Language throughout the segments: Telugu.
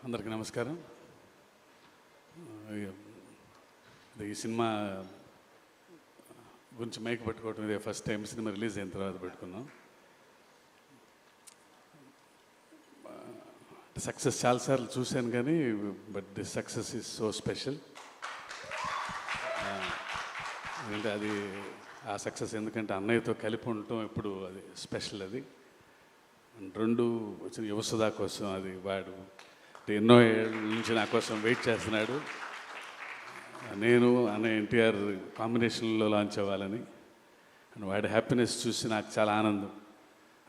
అందరికీ నమస్కారం. ఈ సినిమా గురించి మైక్ పెట్టుకోవటం ఇదే ఫస్ట్ టైం. సినిమా రిలీజ్ అయిన తర్వాత పెట్టుకున్నాం. సక్సెస్ చాలాసార్లు చూశాను కానీ but this success is so special. ఎందుకంటే అది ఆ సక్సెస్ ఎందుకంటే అన్నయ్యతో కలిపి ఉండటం ఇప్పుడు అది స్పెషల్. అది రెండు వచ్చిన యువసుధా కోసం అది వాడు ఎన్నో ఏళ్ళ నుంచి నా కోసం వెయిట్ చేస్తున్నాడు. నేను అన్నయ్య ఎన్టీఆర్ కాంబినేషన్లో లాంచ్ అవ్వాలని అండ్ వాడి హ్యాపీనెస్ చూసి నాకు చాలా ఆనందం.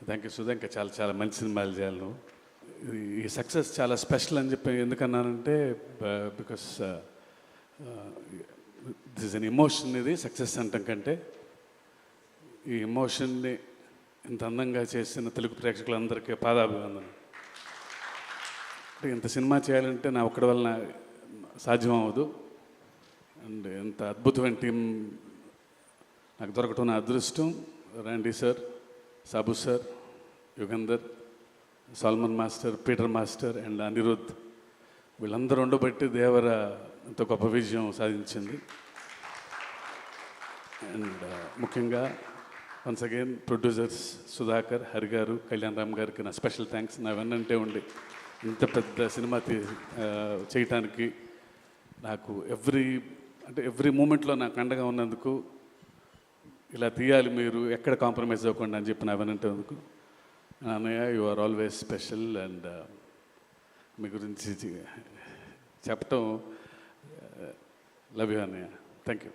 Thank you Sudha. ఇంకా చాలా చాలా మంచి సినిమాలు చేయాలి నువ్వు. ఈ సక్సెస్ చాలా స్పెషల్ అని చెప్పి ఎందుకన్నానంటే because this is an emotion. ఇది సక్సెస్ అంటాం కంటే ఈ ఎమోషన్ని ఇంత అందంగా చేసిన తెలుగు ప్రేక్షకులందరికీ పాదాభివందనం. అంటే ఇంత సినిమా చేయాలంటే నా ఒక్కడి వలన సాధ్యం అవ్వదు. అండ్ ఎంత అద్భుతమైన టీం నాకు దొరకటం నా అదృష్టం. Randy sir, Sabu sir, Yugandhar, Solomon master, Peter master and Anirudh వీళ్ళందరూ ఉండబట్టి దేవర ఇంత గొప్ప విజయం సాధించింది. అండ్ ముఖ్యంగా once again producers Sudhakar, Hari గారు, కళ్యాణ్ రామ్ గారికి నా స్పెషల్ థ్యాంక్స్. నా వెన్నంటే ఉండి ఇంత పెద్ద సినిమా చేయటానికి నాకు ఎవ్రీ మూమెంట్లో నాకు అండగా ఉన్నందుకు, ఇలా తీయాలి మీరు ఎక్కడ కాంప్రమైజ్ అవ్వకుండా అని చెప్పి నా వెనంటేందుకు అన్నయ్య you are always special. And మీ గురించి చెప్పటం లవ్ యూ అన్నయ్య. Thank you.